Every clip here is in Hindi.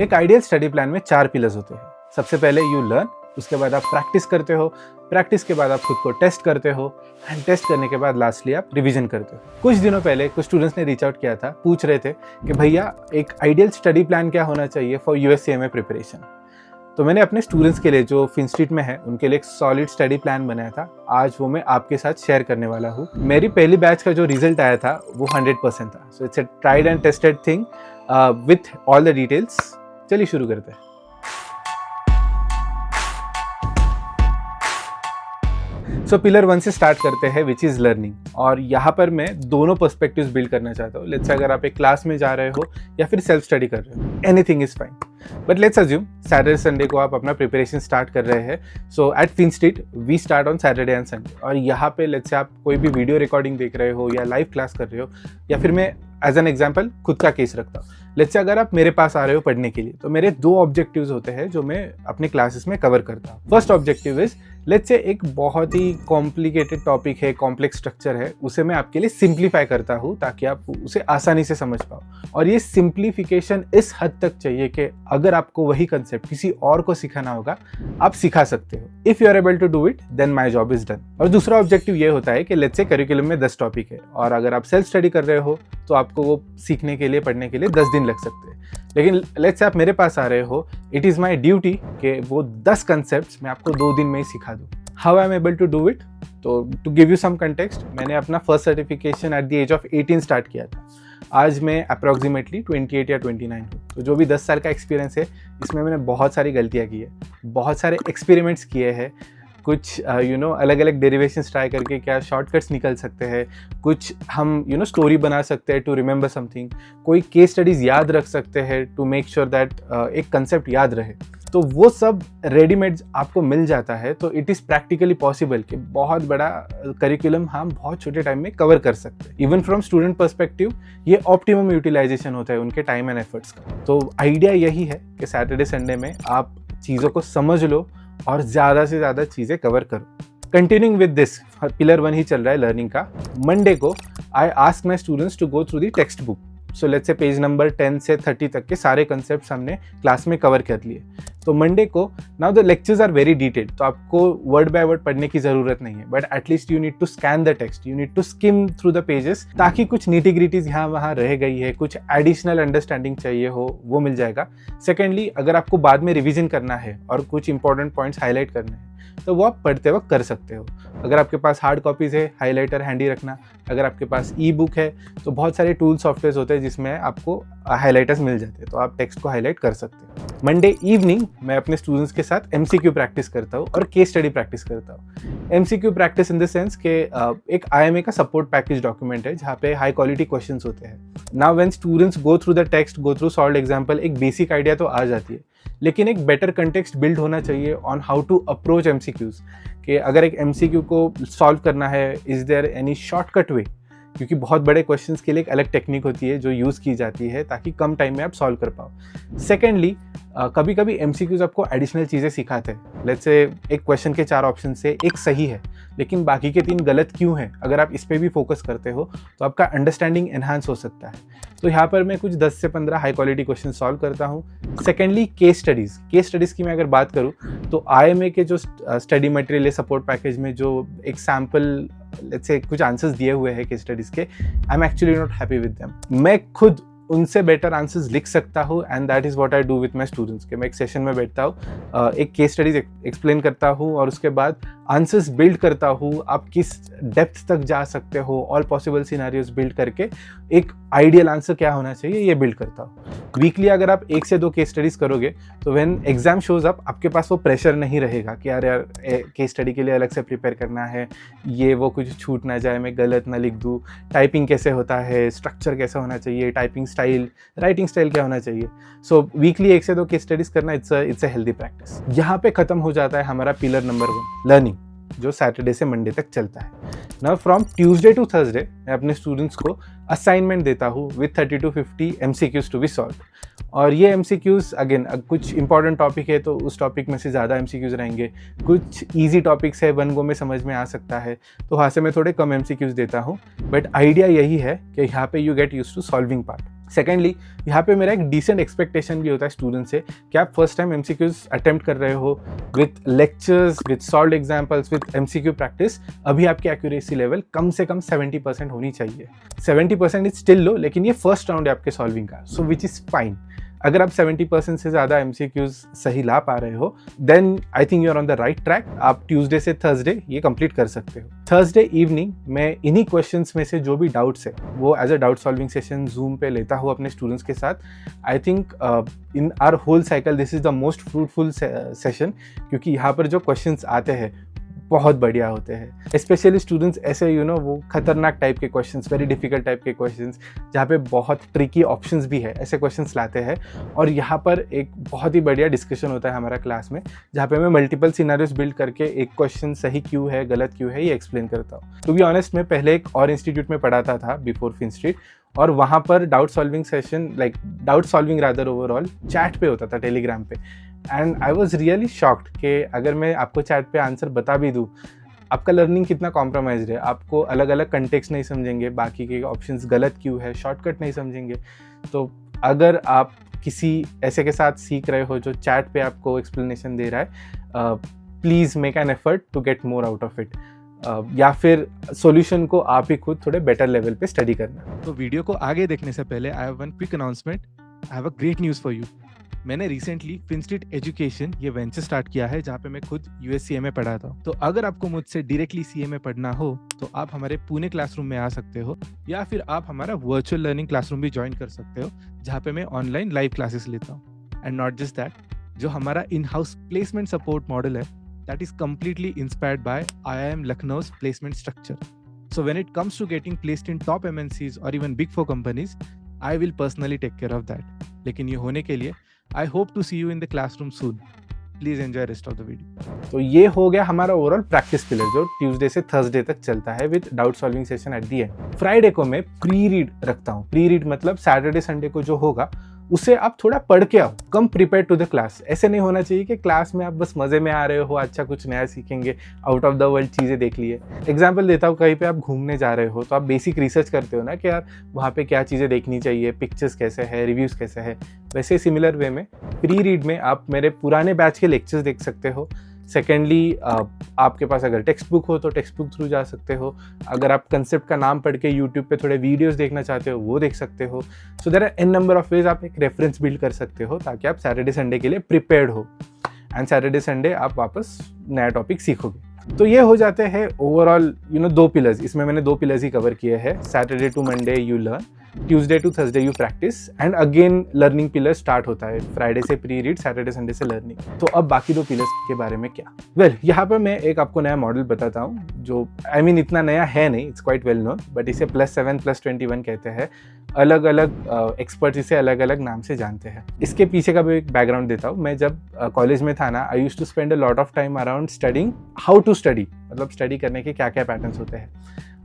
एक आइडियल स्टडी प्लान में 4 पिलर्स होते हैं। सबसे पहले यू लर्न, उसके बाद आप प्रैक्टिस करते हो, प्रैक्टिस के बाद आप खुद को टेस्ट करते हो एंड टेस्ट करने के बाद लास्टली आप रिवीजन करते हो। कुछ दिनों पहले कुछ स्टूडेंट्स ने रीच आउट किया था, पूछ रहे थे कि भैया एक आइडियल स्टडी प्लान क्या होना चाहिए फॉर यूएससीएमए प्रिपरेशन। तो मैंने अपने स्टूडेंट्स के लिए जो फिनस्ट्रीट में है उनके लिए एक सॉलिड स्टडी प्लान बनाया था। आज वो मैं आपके साथ शेयर करने वाला हूँ। मेरी पहली बैच का जो रिजल्ट आया था वो 100% था। So it's a tried and tested thing with all the details. चलिए शुरू करते हैं। सो पिलर 1 से स्टार्ट करते हैं विच इज़ लर्निंग। और यहाँ पर मैं दोनों पर्सपेक्टिव्स बिल्ड करना चाहता हूँ। लेट्स से अगर आप एक क्लास में जा रहे हो या फिर सेल्फ स्टडी कर रहे हो, anything is fine. But let's assume Saturday Sunday को आप अपना प्रिपरेशन स्टार्ट कर रहे हैं। So at Finstreet we start on Saturday and Sunday. और यहाँ पे लेट्स से आप कोई भी वीडियो रिकॉर्डिंग देख रहे हो या लाइव क्लास कर रहे हो, या फिर मैं एज एन एग्जाम्पल खुद का केस रखता हूँ। लेट्स से अगर आप मेरे पास आ रहे हो पढ़ने के लिए, तो मेरे 2 ऑब्जेक्टिव्स होते हैं जो मैं अपने क्लासेस में कवर करता हूँ। First objective is let's say एक बहुत ही कॉम्प्लिकेटेड टॉपिक है, कॉम्प्लेक्स स्ट्रक्चर है, उसे मैं आपके लिए सिंप्लीफाई करता हूँ ताकि आप उसे आसानी से समझ पाओ। और ये सिंप्लीफिकेशन इस हद तक चाहिए कि अगर आपको वही कंसेप्ट किसी और को सिखाना होगा, आप सिखा सकते हो। If you are able to do it then my job is done. और दूसरा ऑब्जेक्टिव ये होता है कि लेट्स से करिकुलम में 10 टॉपिक है और अगर आप सेल्फ स्टडी कर रहे हो तो आपको वो सीखने के लिए, पढ़ने के लिए 10 दिन लग सकते हैं। लेकिन लेट्स से आप मेरे पास आ रहे हो, इट इज़ माई ड्यूटी कि वो 10 कंसेप्ट्स मैं आपको 2 दिन में ही सिखा दूँ। How I am able to do it? तो to give you some context, मैंने अपना first certification at the age of 18 start किया था। आज मैं अप्रॉक्सीमेटली 28 या 29 हूँ। तो जो भी 10 साल का एक्सपीरियंस है, इसमें मैंने बहुत सारी गलतियाँ की है, बहुत सारे एक्सपेरिमेंट्स किए हैं। कुछ अलग अलग डेरिवेशंस ट्राई करके क्या शॉर्टकट्स निकल सकते हैं, कुछ हम स्टोरी बना सकते हैं टू रिमेंबर समथिंग, कोई केस स्टडीज़ याद रख सकते हैं टू मेक श्योर दैट एक कंसेप्ट याद रहे। तो वो सब रेडीमेड आपको मिल जाता है। तो इट इज़ प्रैक्टिकली पॉसिबल कि बहुत बड़ा करिकुलम हम बहुत छोटे टाइम में कवर कर सकते हैं। इवन फ्रॉम स्टूडेंट पर्सपेक्टिव ये ऑप्टिमम यूटिलाइजेशन होता है उनके टाइम एंड एफर्ट्स का। तो आइडिया यही है कि सैटरडे संडे में आप चीज़ों को समझ लो और ज़्यादा से ज़्यादा चीज़ें कवर करो। कंटिन्यूइंग विद दिस, पिलर 1 ही चल रहा है लर्निंग का। मंडे को I ask my students to go through the text book. So let's say page number 10 से 30 तक के सारे कंसेप्ट्स हमने क्लास में कवर कर लिए। तो मंडे को now the lectures are very detailed, तो आपको वर्ड बाय वर्ड पढ़ने की ज़रूरत नहीं है, but at least you need to scan the text, you need to skim through the pages, ताकि कुछ नीटी-ग्रिटीज यहाँ वहाँ रह गई है, कुछ एडिशनल अंडरस्टैंडिंग चाहिए हो वो मिल जाएगा। सेकेंडली, अगर आपको बाद में रिविजन करना है और कुछ इंपॉर्टेंट पॉइंट्स हाईलाइट करने हैं तो वो आप पढ़ते वक्त कर सकते हो। अगर आपके पास हार्ड कॉपीज़ है, हाइलाइटर हैंडी रखना। अगर आपके पास ई बुक है तो बहुत सारे टूल सॉफ्टवेयर होते हैं जिसमें आपको हाइलाइटर्स मिल जाते हैं, तो आप टेक्स्ट को हाईलाइट कर सकते हो। मंडे इवनिंग मैं अपने स्टूडेंट्स के साथ एमसीक्यू प्रैक्टिस करता हूँ और केस स्टडी प्रैक्टिस करता हूँ। MCQ practice in the sense कि एक आईएमए का सपोर्ट पैकेज डॉक्यूमेंट है जहाँ पे हाई क्वालिटी क्वेश्चंस होते हैं। Now when students go through the text, go through solved example, एक बेसिक आइडिया तो आ जाती है, लेकिन एक बेटर कंटेक्स्ट बिल्ड होना चाहिए on how to approach MCQs. कि अगर एक एमसीक्यू को सॉल्व करना है, is there any shortcut way? क्योंकि बहुत बड़े क्वेश्चंस के लिए एक अलग टेक्निक होती है जो यूज़ की जाती है ताकि कम टाइम में आप सॉल्व कर पाओ। सेकेंडली, कभी कभी एमसीक्यूज आपको एडिशनल चीज़ें सिखाते हैं। लेट्स से एक क्वेश्चन के 4 ऑप्शन से एक सही है लेकिन बाकी के 3 गलत क्यों हैं? अगर आप इस पर भी फोकस करते हो तो आपका अंडरस्टैंडिंग एनहांस हो सकता है। तो यहाँ पर मैं कुछ 10 से 15 हाई क्वालिटी क्वेश्चन सॉल्व करता हूँ। सेकेंडली, केस स्टडीज़ की मैं अगर बात करूँ तो आईएमए के जो स्टडी मटेरियल है सपोर्ट पैकेज में, जो एक सैम्पल लेट्स से कुछ आंसर्स दिए हुए हैं केस स्टडीज़ के, I am actually not happy with them. मैं खुद उनसे बेटर आंसर्स लिख सकता हूँ and that is what I do with my students. के मैं एक सेशन में बैठता हूँ, एक केस स्टडीज एक्सप्लेन करता हूँ और उसके बाद आंसर्स बिल्ड करता हूँ। आप किस डेप्थ तक जा सकते हो, ऑल पॉसिबल सिनारियोज बिल्ड करके एक आइडियल आंसर क्या होना चाहिए ये बिल्ड करता हूँ। वीकली अगर आप 1 से 2 केस स्टडीज़ करोगे तो व्हेन एग्जाम शोज अप, आपके पास वो प्रेशर नहीं रहेगा कि यार केस स्टडी के लिए अलग से प्रिपेयर करना है, ये वो कुछ छूट ना जाए, मैं गलत ना लिख दूँ, टाइपिंग कैसे होता है, स्ट्रक्चर कैसा होना चाहिए, टाइपिंग स्टाइल, राइटिंग स्टाइल क्या होना चाहिए। सो वीकली 1 से 2 केस स्टडीज़ करना इट्स अ हेल्दी प्रैक्टिस। यहाँ पे खत्म हो जाता है हमारा पिलर नंबर 1 लर्निंग, जो सैटरडे से मंडे तक चलता है। Now from Tuesday to Thursday मैं अपने स्टूडेंट्स को असाइनमेंट देता हूँ with 30 to 50 MCQs to be solve. और ये MCQs अगेन कुछ इंपॉर्टेंट टॉपिक है तो उस टॉपिक में से ज़्यादा MCQs रहेंगे, कुछ ईजी टॉपिक्स है 1 गो में समझ में आ सकता है तो वहाँ से मैं थोड़े कम MCQs देता हूँ। बट आइडिया यही है कि यहाँ पे you get use to solving part. Secondly, यहाँ पे मेरा एक डिसेंट एक्सपेक्टेशन भी होता है स्टूडेंट से कि आप फर्स्ट टाइम MCQs अटेम्प्ट कर रहे हो with lectures, with solved examples, with MCQ practice, अभी आपकी एक्यूरेसी लेवल कम से कम 70% होनी चाहिए। 70% इज स्टिल लो, लेकिन ये फर्स्ट राउंड है आपके सॉल्विंग का, सो विच इज़ फाइन। अगर आप 70% से ज़्यादा MCQs सही ला पा रहे हो, then I think you are on the right track. आप ट्यूसडे से थर्सडे ये कंप्लीट कर सकते हो। थर्सडे इवनिंग मैं इन्हीं क्वेश्चंस में से जो भी डाउट्स है वो as a doubt solving session Zoom पे लेता हूँ अपने स्टूडेंट्स के साथ। I think in our whole cycle this is the most fruitful session, क्योंकि यहाँ पर जो क्वेश्चंस आते हैं बहुत बढ़िया होते हैं। स्पेशली स्टूडेंट्स ऐसे वो खतरनाक टाइप के क्वेश्चंस, वेरी डिफिकल्ट टाइप के क्वेश्चंस, जहाँ पे बहुत ट्रिकी ऑप्शंस भी है, ऐसे क्वेश्चंस लाते हैं। और यहाँ पर एक बहुत ही बढ़िया डिस्कशन होता है हमारा क्लास में, जहाँ पे मैं मल्टीपल सिनारियोस बिल्ड करके एक क्वेश्चन सही क्यों है, गलत क्यों है, ये एक्सप्लेन करता हूँ। टू बी ऑनेस्ट, मैं पहले एक और इंस्टीट्यूट में पढ़ाता था बिफोर फिनस्ट्रीट, और वहाँ पर doubt solving session, like doubt solving rather overall chat पे होता था, टेलीग्राम पे। And I was really shocked कि अगर मैं आपको चैट पे आंसर बता भी दूँ, आपका लर्निंग कितना कॉम्प्रोमाइज है। आपको अलग अलग कंटेक्स्ट नहीं समझेंगे, बाकी के ऑप्शंस गलत क्यों है, शॉर्टकट नहीं समझेंगे। तो अगर आप किसी ऐसे के साथ सीख रहे हो जो चैट पे आपको एक्सप्लेनेशन दे रहा है, please make an effort to get more out of it, या फिर सॉल्यूशन को आप ही खुद थोड़े बेटर लेवल पे स्टडी करना। तो वीडियो को आगे देखने से पहले I have one quick announcement. I have a great news for you. मैंने रिसेंटली फिनस्ट्रीट एजुकेशन ये वेंचर स्टार्ट किया है, जहाँ पे मैं खुद USCA में पढ़ाता हूँ। तो अगर आपको मुझसे डायरेक्टली CA में पढ़ना हो तो आप हमारे पुणे क्लासरूम में आ सकते हो, या फिर आप हमारा वर्चुअल लर्निंग क्लासरूम भी ज्वाइन कर सकते हो, जहाँ पे मैं ऑनलाइन लाइव क्लासेस लेता हूँ। एंड नॉट जस्ट दैट, जो हमारा in house placement support model है, that is completely inspired by IIM Lucknow's placement structure. So when it comes to getting placed in top MNCs or even Big 4 companies, I will personally take care of that. लेकिन ये होने के लिए I hope to see you in the classroom soon. Please enjoy rest of the video. तो ये हो गया हमारा ओवरऑल प्रैक्टिस पिलर, जो ट्यूसडे से थर्सडे तक चलता है with doubt solving session at the and. Friday को मैं प्री रीड रखता हूँ। प्री रीड मतलब सैटरडे संडे को जो होगा उसे आप थोड़ा पढ़ के आओ, कम प्रिपेयर टू द क्लास। ऐसे नहीं होना चाहिए कि क्लास में आप बस मजे में आ रहे हो, अच्छा कुछ नया सीखेंगे, आउट ऑफ द वर्ल्ड चीज़ें देख लिए। एग्जाम्पल देता हूँ, कहीं पे आप घूमने जा रहे हो तो आप बेसिक रिसर्च करते हो ना कि यार वहाँ पे क्या चीज़ें देखनी चाहिए, पिक्चर्स कैसे है, रिव्यूज़ कैसे है। वैसे सिमिलर वे में प्री रीड में आप मेरे पुराने बैच के लेक्चर्स देख सकते हो। सेकेंडली, आपके पास अगर टेक्स्ट बुक हो तो टेक्स्ट बुक थ्रू जा सकते हो। अगर आप कंसेप्ट का नाम पढ़ के यूट्यूब पे थोड़े वीडियोस देखना चाहते हो वो देख सकते हो। So there are an number of ways आप एक रेफरेंस बिल्ड कर सकते हो, ताकि आप सैटरडे संडे के लिए प्रिपेयर्ड हो, एंड सैटरडे संडे आप वापस नया टॉपिक सीखोगे। तो ये हो जाते हैं ओवरऑल 2 पिलर्स। इसमें मैंने 2 पिलर्स ही कवर किए हैं। Saturday to Monday you learn, Tuesday to Thursday you practice, and again learning pillar start होता है फ्राइडे से प्री रीड, सैटरडे संडे से लर्निंग। तो अब बाकी 2 पिलर्स के बारे में क्या? वेल, यहाँ पर मैं एक आपको नया मॉडल बताता हूँ, जो इतना नया है नहीं, it's quite well known, but इसे +7 +21 कहते हैं। अलग अलग एक्सपर्ट्स इसे अलग अलग नाम से जानते हैं। इसके पीछे का भी एक बैकग्राउंड देता हूँ। मैं जब कॉलेज में था ना, I used to spend a lot of time around studying how to study, मतलब स्टडी करने के क्या क्या पैटर्न्स होते हैं,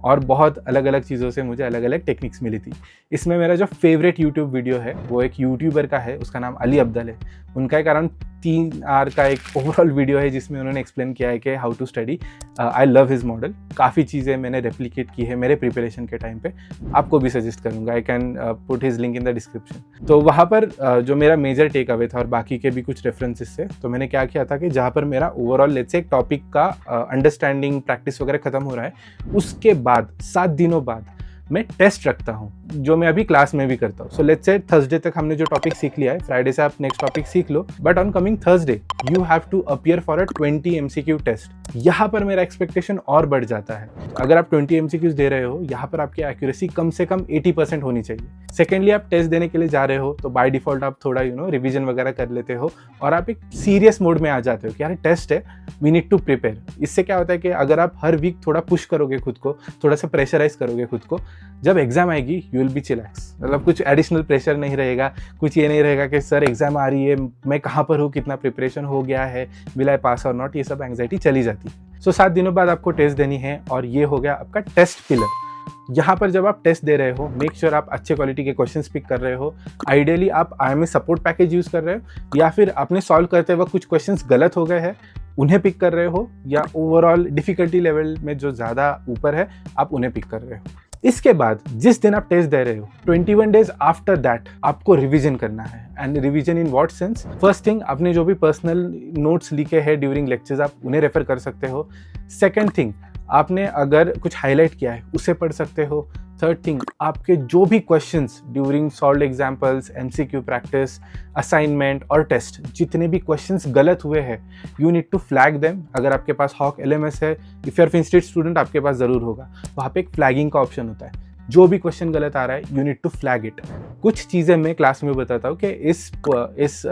और बहुत अलग अलग चीज़ों से मुझे अलग अलग टेक्निक्स मिली थी। इसमें मेरा जो फेवरेट यूट्यूब वीडियो है वो एक यूट्यूबर का है, उसका नाम अली अब्दल है। उनका एक अराउंड 3 आवर का एक ओवरऑल वीडियो है जिसमें उन्होंने एक्सप्लेन किया है कि how to study. I love his model. काफ़ी चीज़ें मैंने रेप्लिकेट की है मेरे प्रिपरेशन के टाइम पे, आपको भी सजेस्ट करूँगा। I can put his link in the description. तो वहाँ पर जो मेरा मेजर टेक अवे था और बाकी के भी कुछ रेफरेंसेस से, तो मैंने क्या किया था कि जहाँ पर मेरा ओवरऑल लेट्स से एक टॉपिक का अंडरस्टैंडिंग प्रैक्टिस वगैरह खत्म हो रहा है, उसके बाद 7 दिनों बाद मैं टेस्ट रखता हूँ, जो मैं अभी क्लास में भी करता हूँ। सो लेट्स से थर्सडे तक हमने जो टॉपिक सीख लिया है, फ्राइडे से आप नेक्स्ट टॉपिक सीख लो, but on coming Thursday you have to appear for a 20 MCQ test. यहाँ पर मेरा एक्सपेक्टेशन और बढ़ जाता है। तो अगर आप 20 MCQs दे रहे हो, यहाँ पर आपकी एक्यूरेसी कम से कम 80% होनी चाहिए। सेकेंडली, आप टेस्ट देने के लिए जा रहे हो तो बाय डिफॉल्ट आप थोड़ा रिवीजन वगैरह कर लेते हो, और आप एक सीरियस मोड में आ जाते हो कि यार टेस्ट है, वी नीड टू प्रिपेयर। इससे क्या होता है कि अगर आप हर वीक थोड़ा पुश करोगे खुद को, थोड़ा सा प्रेशराइज करोगे खुद को, जब एग्जाम आएगी यू विल बी चिलैक्स। मतलब कुछ एडिशनल प्रेशर नहीं रहेगा, कुछ ये नहीं रहेगा कि सर एग्जाम आ रही है, मैं कहाँ पर हूँ, कितना प्रिपरेशन हो गया है, विल आई पास और नॉट, ये सब एंग्जाइटी चली जाती है। सो 7 दिनों बाद आपको टेस्ट देनी है, और ये हो गया आपका टेस्ट पिलर। यहाँ पर जब आप टेस्ट दे रहे हो, मेक श्योर आप अच्छे क्वालिटी के क्वेश्चंस पिक कर रहे हो। आइडियली आप IMA सपोर्ट पैकेज यूज़ कर रहे हो, या फिर आपने सॉल्व करते वक्त कुछ क्वेश्चंस गलत हो गए हैं उन्हें पिक कर रहे हो, या ओवरऑल डिफिकल्टी लेवल में जो ज़्यादा ऊपर है आप उन्हें पिक कर रहे हो। इसके बाद जिस दिन आप टेस्ट दे रहे हो 21 डेज आफ्टर दैट आपको रिवीजन करना है। And revision in what sense? First thing, आपने जो भी पर्सनल नोट्स लिखे हैं ड्यूरिंग लेक्चर्स आप उन्हें रेफर कर सकते हो। सेकेंड थिंग, आपने अगर कुछ हाईलाइट किया है उसे पढ़ सकते हो। थर्ड थिंग, आपके जो भी questions during solved examples, MCQ practice, assignment और टेस्ट, जितने भी क्वेश्चंस गलत हुए हैं you need to flag them. अगर आपके पास हॉक LMS है, इफ यू आर फिंस्टेड स्टूडेंट आपके पास ज़रूर होगा, वहाँ पे एक फ्लैगिंग का ऑप्शन होता है। जो भी क्वेश्चन गलत आ रहा है you need to flag it. कुछ चीज़ें मैं क्लास में बताता हूँ कि इस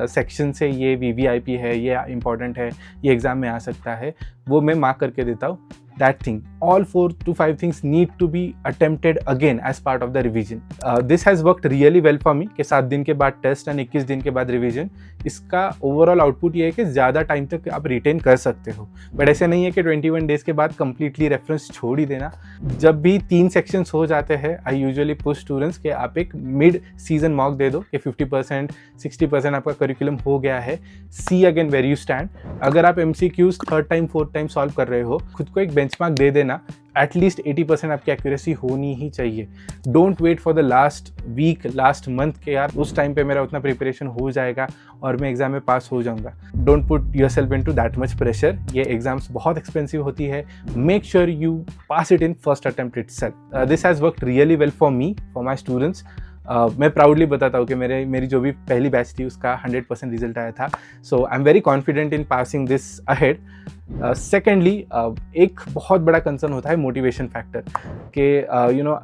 सेक्शन से ये VVIP है, ये इंपॉर्टेंट है, ये एग्जाम में आ सकता है, वो मैं मार्क करके देता हूँ। That thing, all 4 to 5 things need to be attempted again as part of the revision. This has worked really well for me कि 7 दिन के बाद टेस्ट और 21 दिन के बाद रिवीजन। इसका ओवरऑल आउटपुट ये है कि ज़्यादा टाइम तक आप रिटेन कर सकते हो, बट ऐसे नहीं है कि 21 डेज के बाद कंप्लीटली रेफरेंस छोड़ ही देना। जब भी 3 सेक्शंस हो जाते हैं आई यूजुअली पुश स्टूडेंट्स कि आप एक मिड सीजन मॉक दे दो कि 50% 60% आपका करिकुलम हो गया है, see again where you stand. अगर आप MCQs 3rd time 4th time solve कर रहे हो, खुद को एक बेंचमार्क दे देना, एटलीस्ट 80% आपकी एक्यूरेसी होनी ही चाहिए। Don't wait for the last week, last month के यार उस टाइम पे मेरा उतना प्रिपरेशन हो जाएगा और मैं एग्जाम में पास हो जाऊंगा। Don't put yourself into that much pressure. ये एग्जाम्स बहुत एक्सपेंसिव होती है। Make sure you pass it in first attempt itself. This has worked really well for me, for my students. मैं प्राउडली बताता हूँ कि मेरी जो भी पहली बैच थी उसका 100% रिजल्ट आया था। So I am very confident in passing this ahead. Secondly, एक बहुत बड़ा कंसर्न होता है मोटिवेशन फैक्टर कि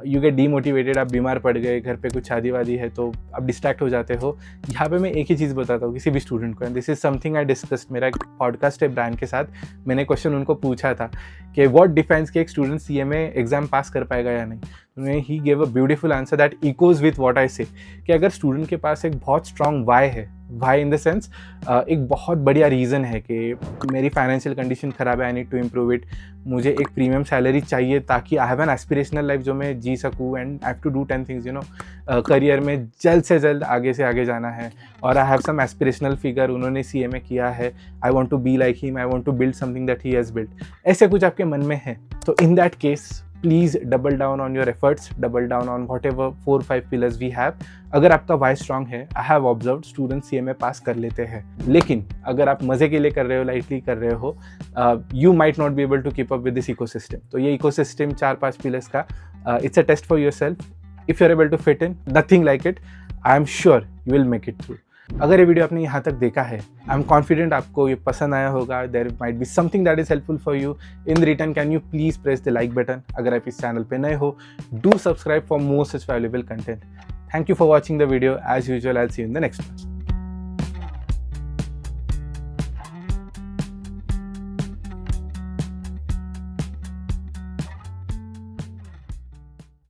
यू गेट डीमोटिवेटेड, आप बीमार पड़ गए, घर पे कुछ शादी वादी है तो आप डिस्ट्रैक्ट हो जाते हो। यहाँ पे मैं एक ही चीज़ बताता हूँ किसी भी स्टूडेंट को, and this is something I discussed. मेरा एक पॉडकास्ट है ब्रांड के साथ, मैंने क्वेश्चन उनको पूछा था कि व्हाट डिफाइंस कि एक स्टूडेंट CMA एग्जाम पास कर पाएगा या नहीं। He gave a beautiful answer that echoes with what I से, कि अगर स्टूडेंट के पास एक बहुत स्ट्रॉन्ग वाई है, वाई इन द सेंस एक बहुत बढ़िया रीज़न है कि मेरी फाइनेंशियल कंडीशन ख़राब है, I need to improve it, मुझे एक प्रीमियम सैलरी चाहिए ताकि I have an aspirational life जो मैं जी सकूँ, and I have to do 10 things career में जल्द से जल्द आगे से आगे जाना है, और I have some aspirational figure, उन्होंने CMA किया है, I want to be like him, I want to build something that he has build, ऐसे कुछ आपके मन में है तो in that case please double down on your efforts, double down on whatever 4-5 pillars we have. अगर आपका वाई स्ट्रांग है, I have observe student CMA pass कर लेते हैं, लेकिन अगर आप मज़े के लिए कर रहे हो, लाइटली कर रहे हो, you might not be able to keep up with this ecosystem. तो ये इकोसिस्टम 4-5 पिलर्स का it's a test for yourself. If you are able to fit in nothing like it, I am sure you will make it through. अगर ये वीडियो आपने यहाँ तक देखा है, आई एम कॉन्फिडेंट आपको ये पसंद आया होगा। There might be something that is helpful for you. In return can you please press the like button. अगर आप इस चैनल पे नए हो, do subscribe for more such valuable content. Thank you for watching the video. As usual, I will see you in the next one.